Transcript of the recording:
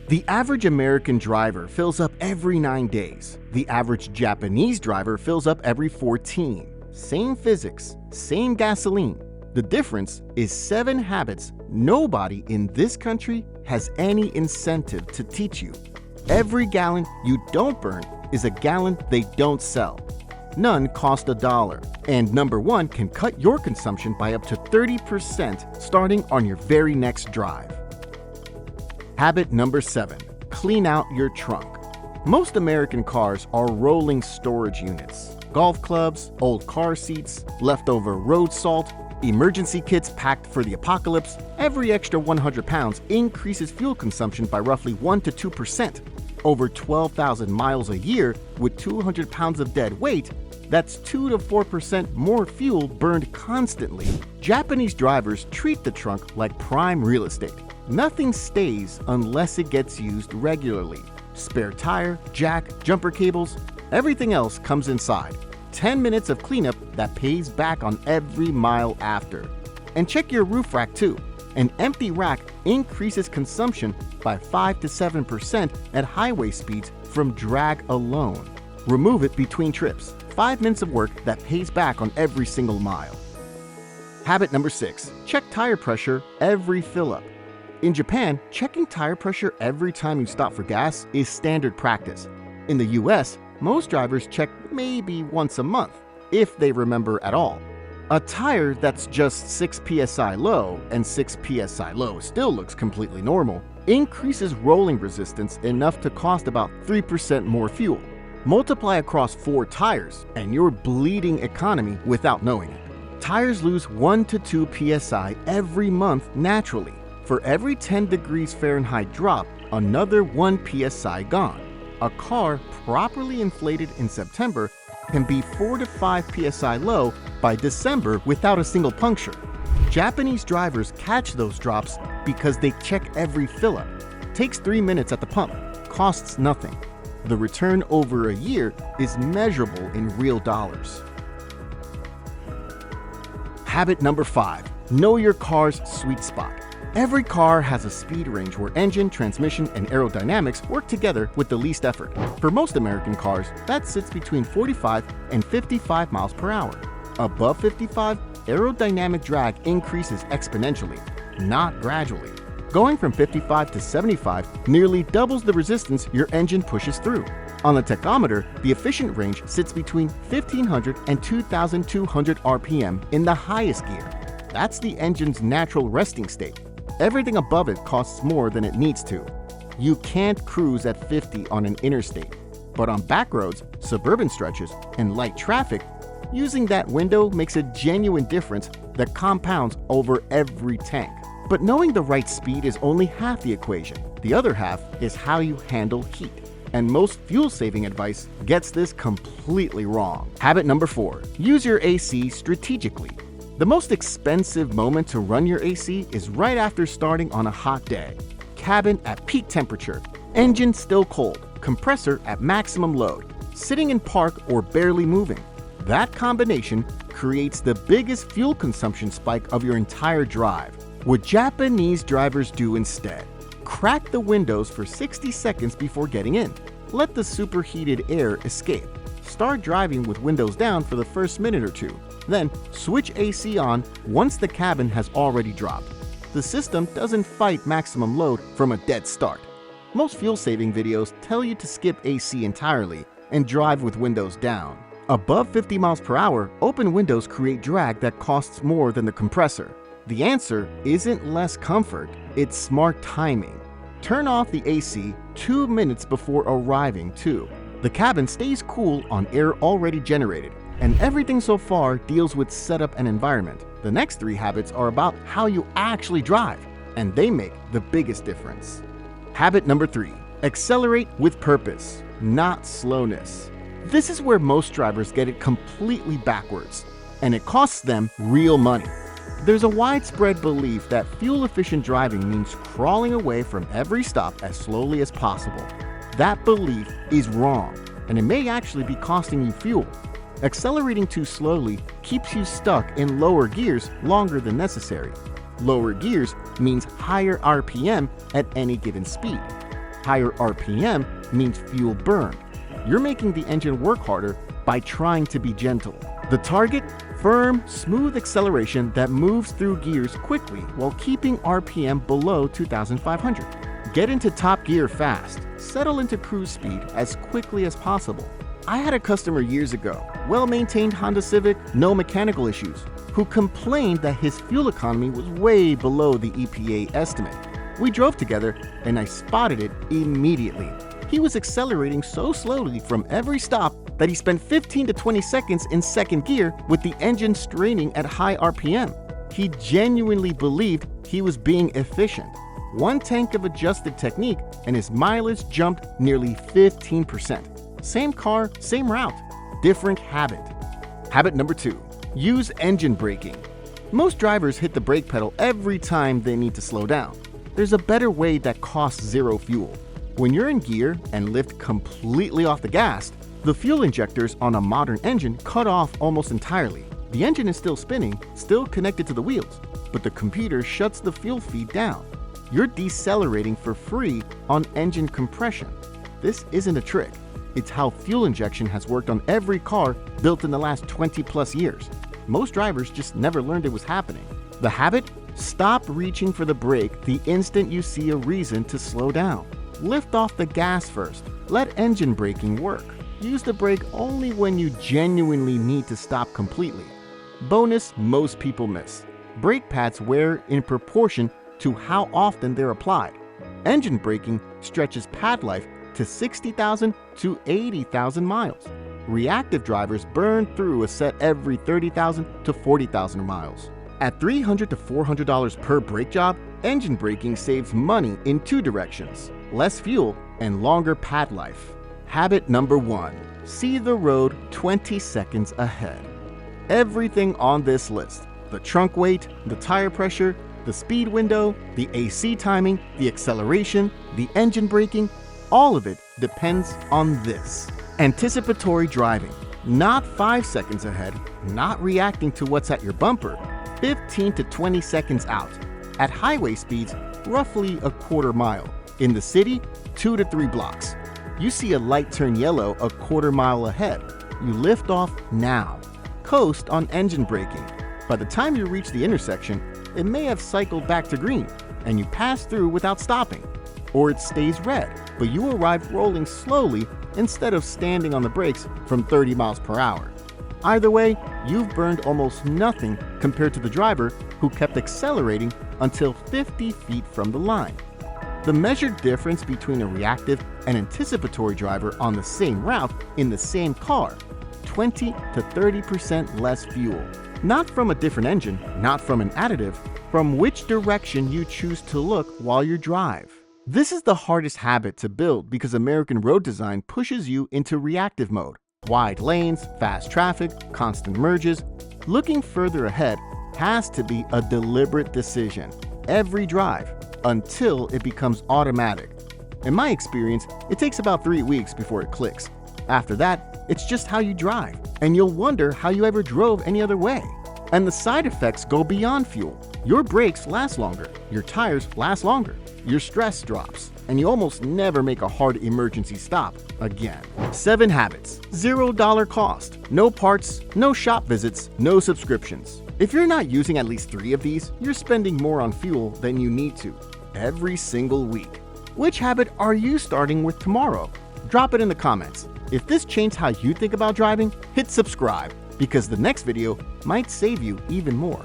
The average American driver fills up every 9 days. The average Japanese driver fills up every 14. Same physics, same gasoline. The difference is 7 habits nobody in this country has any incentive to teach you. Every gallon you don't burn is a gallon they don't sell. None cost $1, and number 1 can cut your consumption by up to 30% starting on your very next drive. Habit number 7, clean out your trunk. Most American cars are rolling storage units. Golf clubs, old car seats, leftover road salt, emergency kits packed for the apocalypse. Every extra 100 pounds increases fuel consumption by roughly 1 to 2%. Over 12,000 miles a year with 200 pounds of dead weight, that's 2 to 4% more fuel burned constantly. Japanese drivers treat the trunk like prime real estate. Nothing stays unless it gets used regularly. Spare tire, jack, jumper cables, everything else comes inside. 10 minutes of cleanup that pays back on every mile after. And check your roof rack too. An empty rack increases consumption by 5 to 7% at highway speeds from drag alone. Remove it between trips. 5 minutes of work that pays back on every single mile. Habit number 6, check tire pressure every fill-up. In Japan, checking tire pressure every time you stop for gas is standard practice. In the US, most drivers check maybe once a month, if they remember at all. A tire that's just 6 psi low, and 6 psi low still looks completely normal, increases rolling resistance enough to cost about 3% more fuel. Multiply across 4 tires, and you're bleeding economy without knowing it. Tires lose 1 to 2 psi every month naturally. For every 10 degrees Fahrenheit drop, another 1 psi gone. A car properly inflated in September can be 4 to 5 psi low by December without a single puncture. Japanese drivers catch those drops because they check every fill-up. Takes 3 minutes at the pump, costs nothing. The return over a year is measurable in real dollars. Habit number 5, know your car's sweet spot. Every car has a speed range where engine, transmission, and aerodynamics work together with the least effort. For most American cars, that sits between 45 and 55 miles per hour. Above 55, aerodynamic drag increases exponentially, not gradually. Going from 55 to 75 nearly doubles the resistance your engine pushes through. On the tachometer, the efficient range sits between 1500 and 2200 RPM in the highest gear. That's the engine's natural resting state. Everything above it costs more than it needs to. You can't cruise at 50 on an interstate, but on back roads, suburban stretches, and light traffic, using that window makes a genuine difference that compounds over every tank. But knowing the right speed is only half the equation. The other half is how you handle heat. And most fuel-saving advice gets this completely wrong. Habit number 4, use your AC strategically. The most expensive moment to run your AC is right after starting on a hot day. Cabin at peak temperature, engine still cold, compressor at maximum load, sitting in park or barely moving. That combination creates the biggest fuel consumption spike of your entire drive. What Japanese drivers do instead, crack the windows for 60 seconds before getting in. Let the superheated air escape. Start driving with windows down for the first minute or two. Then switch AC on once the cabin has already dropped. The system doesn't fight maximum load from a dead start. Most fuel-saving videos tell you to skip AC entirely and drive with windows down. Above 50 miles per hour, open windows create drag that costs more than the compressor. The answer isn't less comfort, it's smart timing. Turn off the AC 2 minutes before arriving too. The cabin stays cool on air already generated, and everything so far deals with setup and environment. The next 3 habits are about how you actually drive, and they make the biggest difference. Habit number 3, accelerate with purpose, not slowness. This is where most drivers get it completely backwards, and it costs them real money. There's a widespread belief that fuel-efficient driving means crawling away from every stop as slowly as possible. That belief is wrong, and it may actually be costing you fuel. Accelerating too slowly keeps you stuck in lower gears longer than necessary. Lower gears means higher RPM at any given speed. Higher RPM means fuel burn. You're making the engine work harder by trying to be gentle. The target? Firm, smooth acceleration that moves through gears quickly while keeping RPM below 2,500. Get into top gear fast. Settle into cruise speed as quickly as possible. I had a customer years ago, well-maintained Honda Civic, no mechanical issues, who complained that his fuel economy was way below the EPA estimate. We drove together and I spotted it immediately. He was accelerating so slowly from every stop that he spent 15 to 20 seconds in second gear with the engine straining at high RPM. He genuinely believed he was being efficient. One tank of adjusted technique and his mileage jumped nearly 15%. Same car, same route, different habit. Habit number 2, use engine braking. Most drivers hit the brake pedal every time they need to slow down. There's a better way that costs zero fuel. When you're in gear and lift completely off the gas, the fuel injectors on a modern engine cut off almost entirely. The engine is still spinning, still connected to the wheels, but the computer shuts the fuel feed down. You're decelerating for free on engine compression. This isn't a trick. It's how fuel injection has worked on every car built in the last 20 plus years. Most drivers just never learned it was happening. The habit? Stop reaching for the brake the instant you see a reason to slow down. Lift off the gas first. Let engine braking work. Use the brake only when you genuinely need to stop completely. Bonus most people miss. Brake pads wear in proportion to how often they're applied. Engine braking stretches pad life to 60,000 to 80,000 miles. Reactive drivers burn through a set every 30,000 to 40,000 miles. At $300 to $400 per brake job, engine braking saves money in two directions: less fuel and longer pad life. Habit number 1, see the road 20 seconds ahead. Everything on this list, the trunk weight, the tire pressure, the speed window, the AC timing, the acceleration, the engine braking, all of it depends on this. Anticipatory driving, not 5 seconds ahead, not reacting to what's at your bumper, 15 to 20 seconds out. At highway speeds, roughly a quarter mile. In the city, 2 to 3 blocks. You see a light turn yellow a quarter mile ahead. You lift off now. Coast on engine braking. By the time you reach the intersection, it may have cycled back to green, and you pass through without stopping. Or it stays red, but you arrive rolling slowly instead of standing on the brakes from 30 miles per hour. Either way, you've burned almost nothing compared to the driver who kept accelerating until 50 feet from the line. The measured difference between a reactive and anticipatory driver on the same route in the same car, 20 to 30% less fuel. Not from a different engine, not from an additive, from which direction you choose to look while you drive. This is the hardest habit to build because American road design pushes you into reactive mode. Wide lanes, fast traffic, constant merges. Looking further ahead has to be a deliberate decision every drive until it becomes automatic. In my experience, it takes about 3 weeks before it clicks. After that, it's just how you drive, and you'll wonder how you ever drove any other way. And the side effects go beyond fuel. Your brakes last longer, your tires last longer, your stress drops, and you almost never make a hard emergency stop again. 7 habits, $0 cost, no parts, no shop visits, no subscriptions. If you're not using at least 3 of these, you're spending more on fuel than you need to every single week. Which habit are you starting with tomorrow? Drop it in the comments. If this changed how you think about driving, hit subscribe because the next video might save you even more.